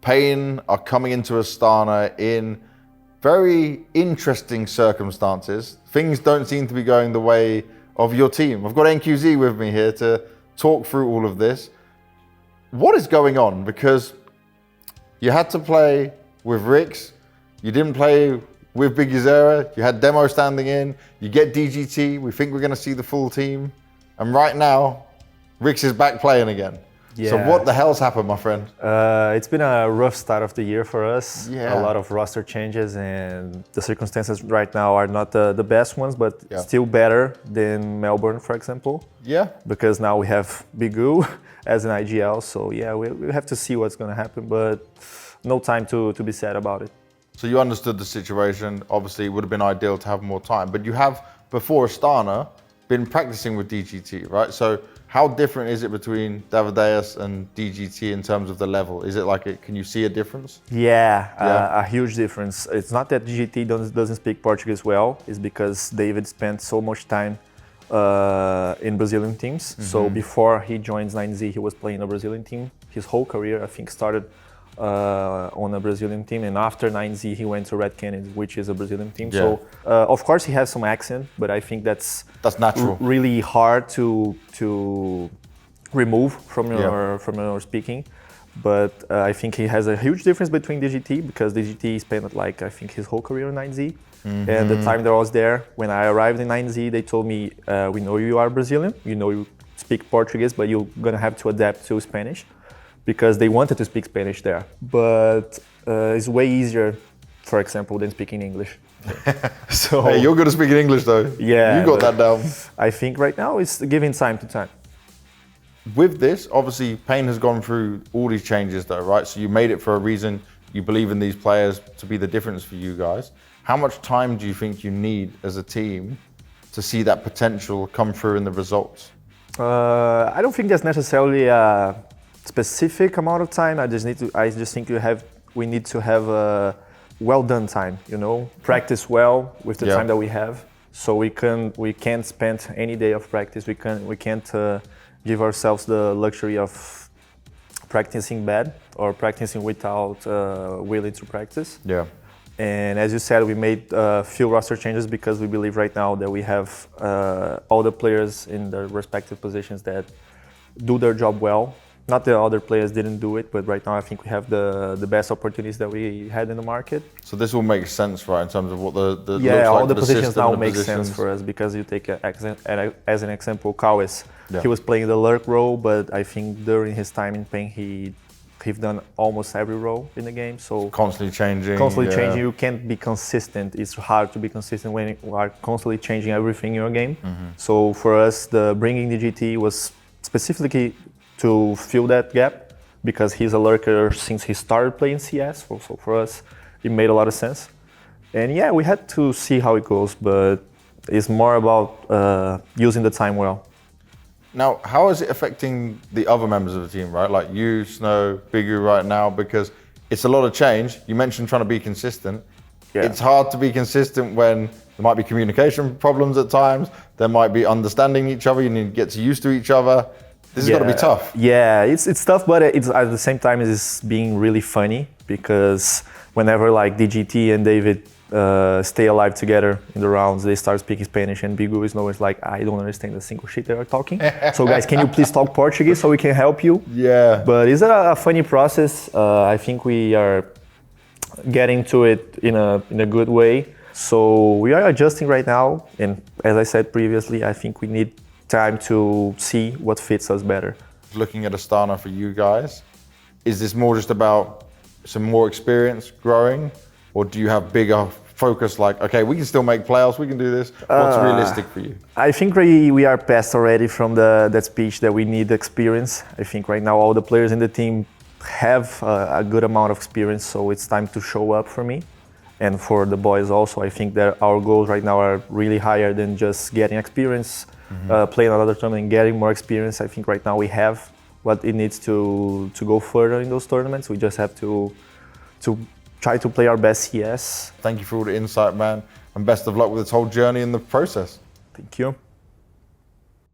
Pain are coming into Astana in very interesting circumstances. Things don't seem to be going the way of your team. I've got NQZ with me here to talk through all of this. What is going on? Because you had to play with Rix, you didn't play with Vincere, you had Demo standing in, you get DGT, we think we're going to see the full team, and right now, Rix is back playing again. Yeah. So what the hell's happened, my friend? It's been a rough start of the year for us. Yeah. A lot of roster changes, and the circumstances right now are not the best ones, but still better than Melbourne, for example. Yeah. Because now we have Bigu as an IGL, so yeah, we have to see what's going to happen, but no time to be sad about it. So you understood the situation. Obviously, it would have been ideal to have more time, but you have, before Astana, been practicing with DGT, right? So how different is it between Davideus and DGT in terms of the level? Is it like, can you see a difference? Yeah, a huge difference. It's not that DGT doesn't speak Portuguese well, it's because David spent so much time in Brazilian teams. So before he joins 9Z, he was playing a Brazilian team. His whole career, I think, started on a Brazilian team, and after 9Z he went to Red Canids, which is a Brazilian team. Yeah. So of course he has some accent, but I think that's natural. Really hard to remove from your speaking. But I think he has a huge difference between DGT, because DGT spent like I think his whole career in 9Z. And the time that I was there, when I arrived in 9Z, they told me, we know you are Brazilian, we know you speak Portuguese, but you're gonna have to adapt to Spanish, because they wanted to speak Spanish there. But it's way easier, for example, than speaking English. So hey, you're good at speaking English though. Yeah. You got that down. I think right now it's giving time to time. With this, obviously, Pain has gone through all these changes though, right? So you made it for a reason. You believe in these players to be the difference for you guys. How much time do you think you need as a team to see that potential come through in the results? I don't think there's necessarily a specific amount of time. I just think we need to have a well done time, you know, practice well with the time that we have. So we can't spend any day of practice. We can't give ourselves the luxury of practicing bad or practicing without willing to practice. Yeah. And as you said, we made a few roster changes because we believe right now that we have all the players in their respective positions that do their job well. Not that other players didn't do it, but right now I think we have the best opportunities that we had in the market. So this will make sense, right, in terms of what the yeah, looks all like, the positions now make positions. sense for us, because you take as an example, Kawes. He was playing the lurk role, but I think during his time in Pain, he's done almost every role in the game. So constantly changing. You can't be consistent. It's hard to be consistent when you are constantly changing everything in your game. So for us, the bringing DGT was specifically to fill that gap, because he's a lurker since he started playing CS. So for us, it made a lot of sense. And yeah, we had to see how it goes, but it's more about using the time well. Now, how is it affecting the other members of the team, right? Like you, Snow, Bigu right now, because it's a lot of change. You mentioned trying to be consistent. Yeah. It's hard to be consistent when there might be communication problems at times. There might be understanding each other. You need to get used to each other. This has got to be tough. Yeah, it's tough, but it's at the same time it's being really funny, because whenever like DGT and David stay alive together in the rounds, they start speaking Spanish, and Bigu is always like, I don't understand a single shit they are talking. So guys, can you please talk Portuguese so we can help you? Yeah. But it's a funny process. I think we are getting to it in a good way. So we are adjusting right now, and as I said previously, I think we need time to see what fits us better. Looking at Astana for you guys, is this more just about some more experience growing, or do you have bigger focus like, okay, we can still make playoffs, we can do this? What's realistic for you? I think we are past already from that speech that we need experience. I think right now all the players in the team have a good amount of experience, so it's time to show up for me. And for the boys also, I think that our goals right now are really higher than just getting experience, playing another tournament and getting more experience. I think right now we have what it needs to go further in those tournaments. We just have to try to play our best CS. Thank you for all the insight, man, and best of luck with this whole journey in the process. Thank you.